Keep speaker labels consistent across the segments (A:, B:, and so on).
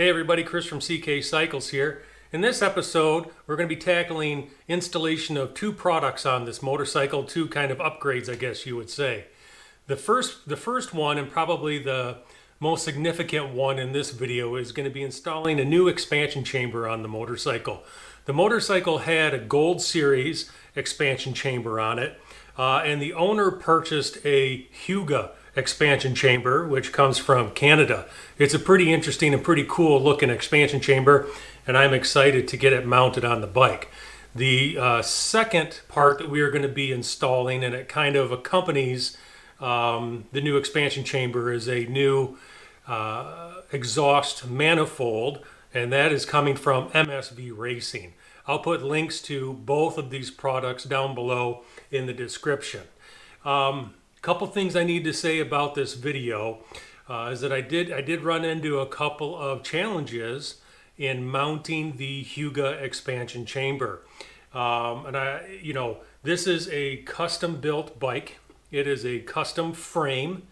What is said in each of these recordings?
A: Hey everybody, Chris from CK Cycles here. In this episode, we're going to be tackling installation of two products on this motorcycle, two kind of upgrades, I guess you would say. The first one, and probably the most significant one in this video, is going to be installing a new expansion chamber on the motorcycle. The motorcycle had a Gold Series expansion chamber on it, and the owner purchased a HYGGE expansion chamber, which comes from Canada. It's a pretty interesting and pretty cool looking expansion chamber, and I'm excited to get it mounted on the bike. The second part that we are going to be installing, and it kind of accompanies the new expansion chamber, is a new exhaust manifold, and that is coming from MSV Racing. I'll put links to both of these products down below in the description. Couple things I need to say about this video is that I did run into a couple of challenges in mounting the HYGGE expansion chamber. This is a custom built bike. It is a custom frame,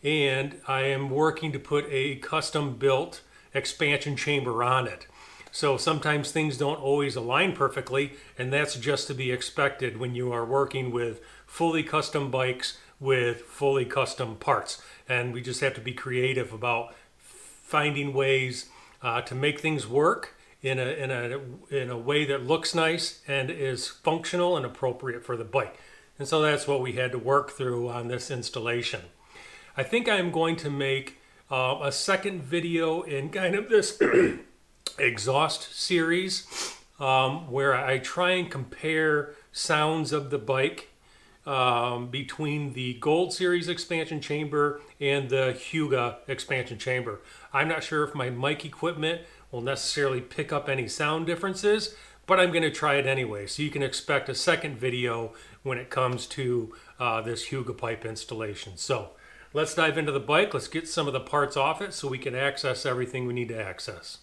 A: and I am working to put a custom built expansion chamber on it. So sometimes things don't always align perfectly, and that's just to be expected when you are working with fully custom bikes with fully custom parts. And we just have to be creative about finding ways to make things work in a way that looks nice and is functional and appropriate for the bike. And so that's what we had to work through on this installation. I think I'm going to make a second video in kind of this exhaust series where I try and compare sounds of the bike between the Gold Series expansion chamber and the HYGGE expansion chamber. I'm not sure if my mic equipment will necessarily pick up any sound differences, but I'm going to try it anyway. So you can expect a second video when it comes to this HYGGE pipe installation. So let's dive into the bike. Let's get some of the parts off it so we can access everything we need to access.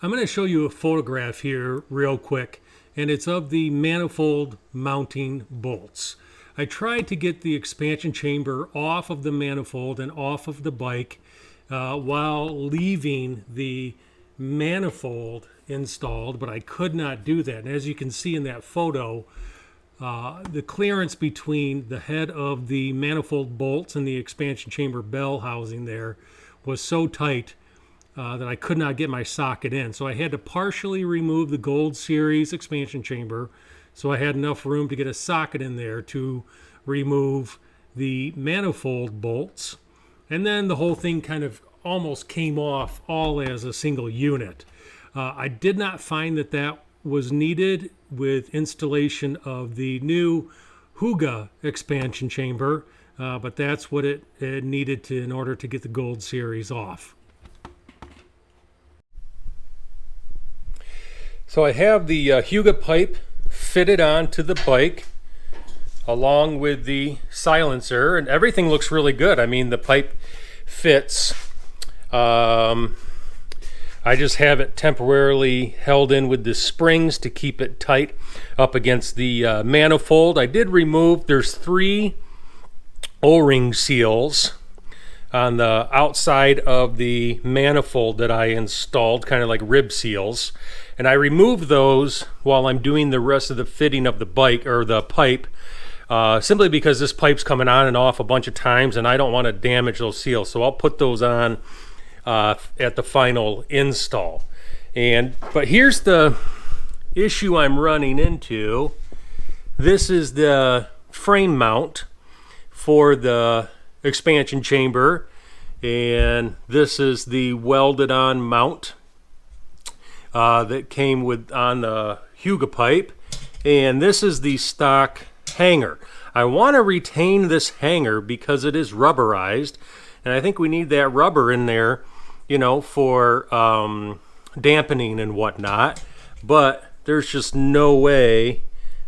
A: I'm going to show you a photograph here real quick, and it's of the manifold mounting bolts. I tried to get the expansion chamber off of the manifold and off of the bike while leaving the manifold installed, but I could not do that. And as you can see in that photo, the clearance between the head of the manifold bolts and the expansion chamber bell housing there was so tight that I could not get my socket in. So I had to partially remove the Gold Series expansion chamber so I had enough room to get a socket in there to remove the manifold bolts. And then the whole thing kind of almost came off all as a single unit. I did not find that that was needed with installation of the new HYGGE expansion chamber, but that's what it needed to in order to get the Gold Series off. So I have the HYGGE pipe fitted onto the bike along with the silencer, and everything looks really good. I mean, the pipe fits. I just have it temporarily held in with the springs to keep it tight up against the manifold. I did remove, there's 3 O-ring seals on the outside of the manifold that I installed, kind of like rib seals. And I removed those while I'm doing the rest of the fitting of the bike or the pipe, simply because this pipe's coming on and off a bunch of times and I don't want to damage those seals. So I'll put those on at the final install. But here's the issue I'm running into. This is the frame mount for the expansion chamber, and this is the welded on mount that came with on the HYGGE pipe, and this is the stock hanger. I want to retain this hanger because it is rubberized, and I think we need that rubber in there, you know, for dampening and whatnot, but there's just no way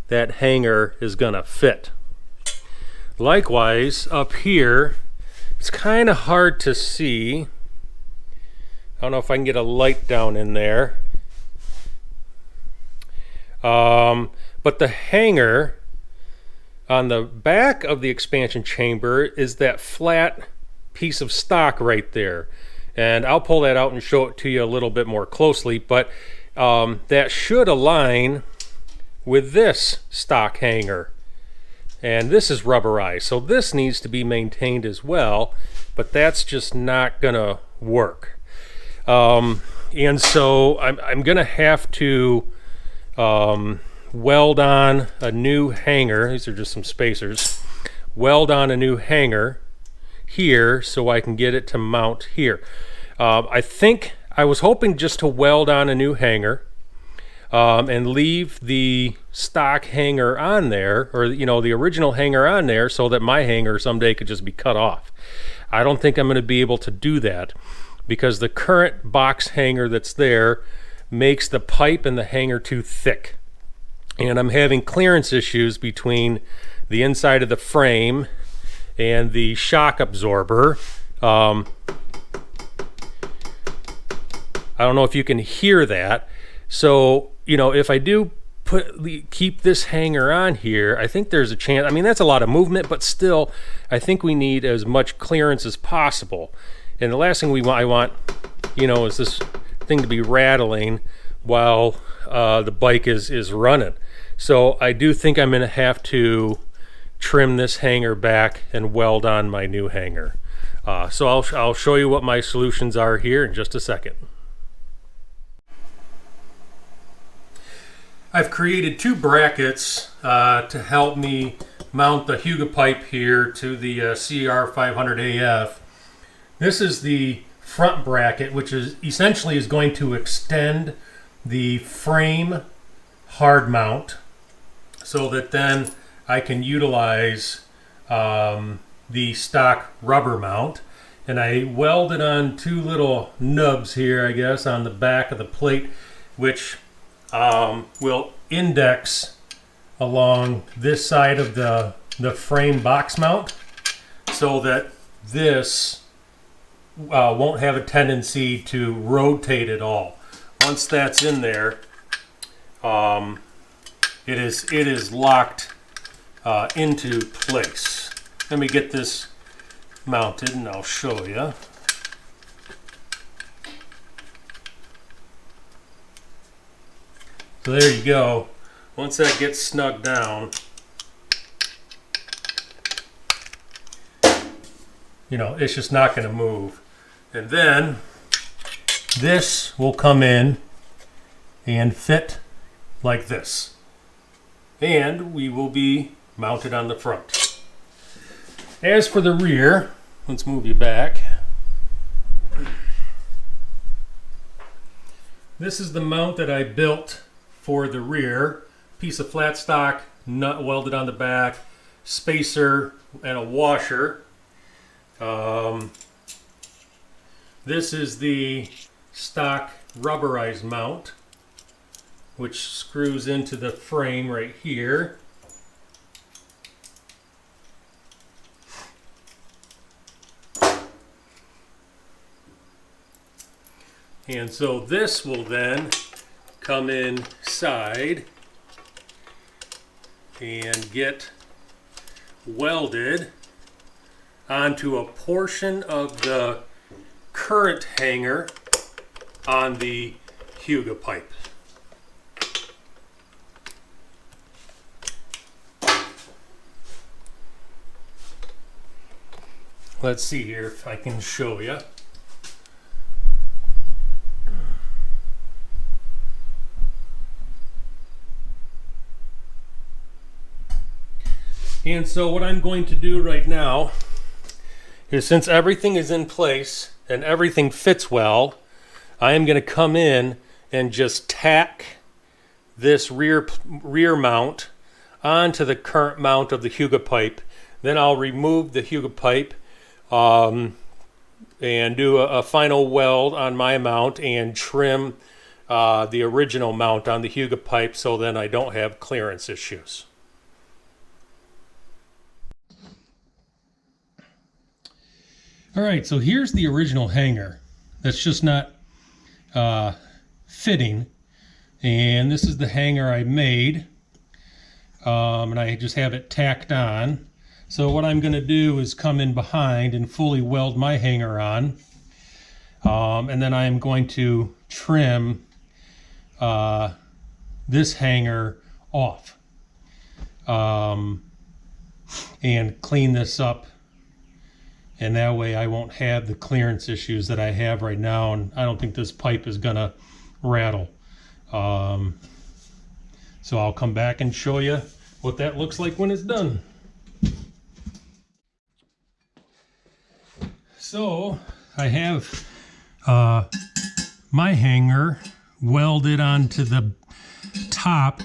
A: that hanger is gonna fit. Likewise, up here, it's kind of hard to see. I don't know if I can get a light down in there. But the hanger on the back of the expansion chamber is that flat piece of stock right there. And I'll pull that out and show it to you a little bit more closely, but that should align with this stock hanger. And this is rubberized, so this needs to be maintained as well, but that's just not gonna work. And so I'm gonna have to weld on a new hanger. These are just some spacers. Weld on a new hanger here so I can get it to mount here. I think I was hoping just to weld on a new hanger and leave the stock hanger on there, or you know, the original hanger on there, so that my hanger someday could just be cut off. I don't think I'm going to be able to do that because the current box hanger that's there makes the pipe and the hanger too thick, and I'm having clearance issues between the inside of the frame and the shock absorber. I don't know if you can hear that. So, you know, if I do keep this hanger on here, I think there's a chance. I mean, that's a lot of movement, but still, I think we need as much clearance as possible. And the last thing I want, you know, is this thing to be rattling while the bike is running. So I do think I'm going to have to trim this hanger back and weld on my new hanger. So I'll show you what my solutions are here in just a second. I've created 2 brackets to help me mount the HYGGE pipe here to the CR500AF. This is the front bracket, which is essentially going to extend the frame hard mount so that then I can utilize the stock rubber mount. And I welded on 2 little nubs here, I guess, on the back of the plate, which will index along this side of the frame box mount so that this won't have a tendency to rotate at all. Once that's in there, it is locked into place. Let me get this mounted and I'll show you. So there you go. Once that gets snug down, you know, it's just not going to move. And then this will come in and fit like this. And we will be mounted on the front. As for the rear, let's move you back. This is the mount that I built for the rear. Piece of flat stock, nut welded on the back, spacer, and a washer. This is the stock rubberized mount which screws into the frame right here. And so this will then come inside and get welded onto a portion of the current hanger on the HYGGE pipe. Let's see here if I can show you. And so what I'm going to do right now is, since everything is in place and everything fits well, I am going to come in and just tack this rear mount onto the current mount of the HYGGE pipe. Then I'll remove the HYGGE pipe and do a final weld on my mount and trim the original mount on the HYGGE pipe, so then I don't have clearance issues. All right, so here's the original hanger that's just not fitting, and this is the hanger I made, and I just have it tacked on. So what I'm going to do is come in behind and fully weld my hanger on, and then I am going to trim this hanger off and clean this up. And that way I won't have the clearance issues that I have right now, and I don't think this pipe is gonna rattle. So I'll come back and show you what that looks like when it's done. So I have my hanger welded onto the top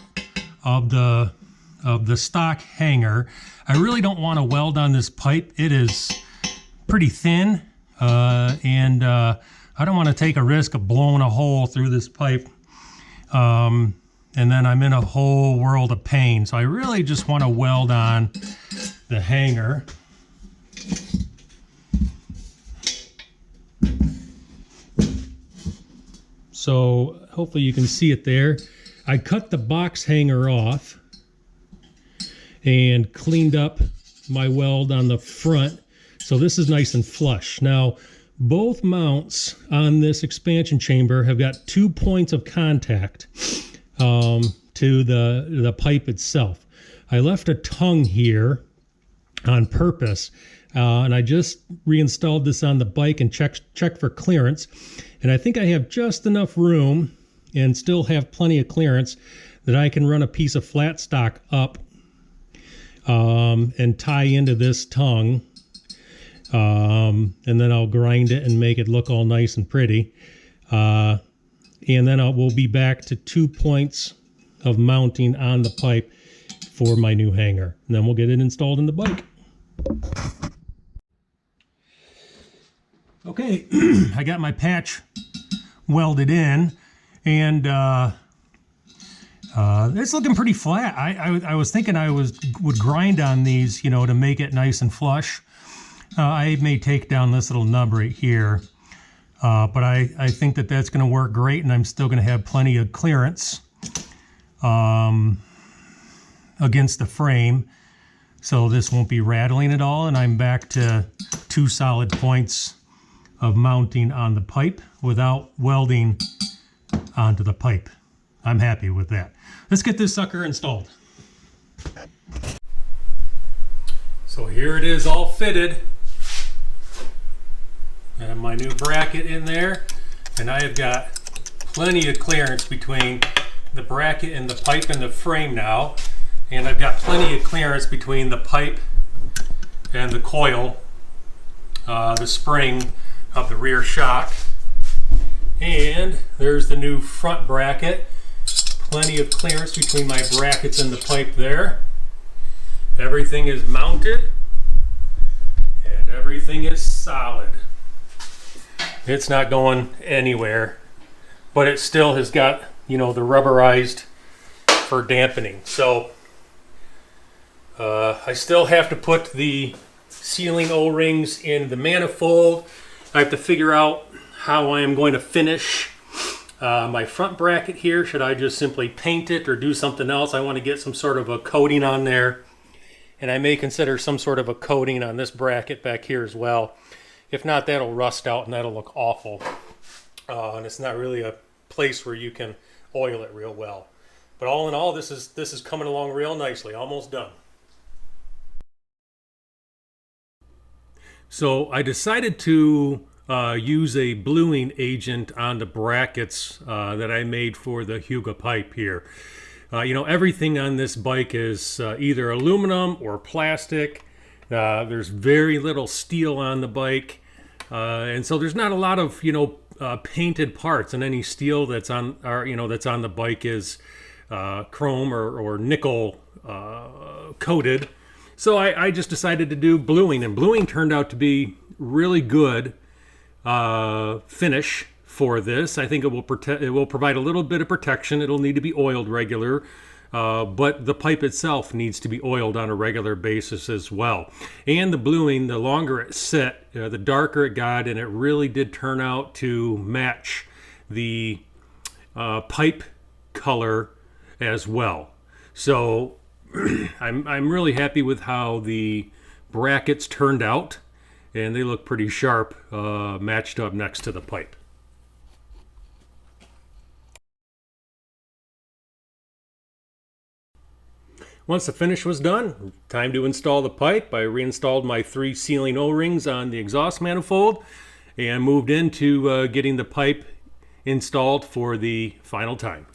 A: of the stock hanger. I really don't want to weld on this pipe. It is pretty thin, and I don't want to take a risk of blowing a hole through this pipe, and then I'm in a whole world of pain. So I really just want to weld on the hanger. So hopefully you can see it there. I cut the box hanger off and cleaned up my weld on the front. So this is nice and flush. Now, both mounts on this expansion chamber have got 2 points of contact to the pipe itself. I left a tongue here on purpose, and I just reinstalled this on the bike and checked for clearance. And I think I have just enough room and still have plenty of clearance that I can run a piece of flat stock up and tie into this tongue. And then I'll grind it and make it look all nice and pretty. And then we'll be back to 2 points of mounting on the pipe for my new hanger. And then we'll get it installed in the bike. Okay, I got my patch welded in, and it's looking pretty flat. I was thinking I would grind on these, you know, to make it nice and flush. I may take down this little nub right here, but I think that that's going to work great, and I'm still going to have plenty of clearance against the frame, so this won't be rattling at all, and I'm back to 2 solid points of mounting on the pipe without welding onto the pipe. I'm happy with that. Let's get this sucker installed. So here it is, all fitted. I have my new bracket in there, and I have got plenty of clearance between the bracket and the pipe and the frame now, and I've got plenty of clearance between the pipe and the coil, the spring of the rear shock. And there's the new front bracket. Plenty of clearance between my brackets and the pipe there. Everything is mounted and everything is solid. It's not going anywhere, but it still has got you know, the rubberized for dampening. So I still have to put the sealing O-rings in the manifold. I have to figure out how I am going to finish my front bracket here. Should I just simply paint it or do something else? I want to get some sort of a coating on there. And I may consider some sort of a coating on this bracket back here as well. If not, that'll rust out and that'll look awful. And it's not really a place where you can oil it real well. But all in all, this is coming along real nicely. Almost done. So I decided to use a bluing agent on the brackets that I made for the HYGGE pipe here. You know, everything on this bike is either aluminum or plastic. There's very little steel on the bike, and so there's not a lot of, you know, painted parts. And any steel that's on, that's on the bike is chrome or nickel coated. So I just decided to do bluing, and bluing turned out to be really good finish for this. I think it will provide a little bit of protection. It'll need to be oiled regular, but the pipe itself needs to be oiled on a regular basis as well. And the bluing, the longer it set, the darker it got, and it really did turn out to match the pipe color as well. So I'm really happy with how the brackets turned out, and they look pretty sharp matched up next to the pipe. Once the finish was done, time to install the pipe. I reinstalled my 3 sealing O-rings on the exhaust manifold and moved into getting the pipe installed for the final time.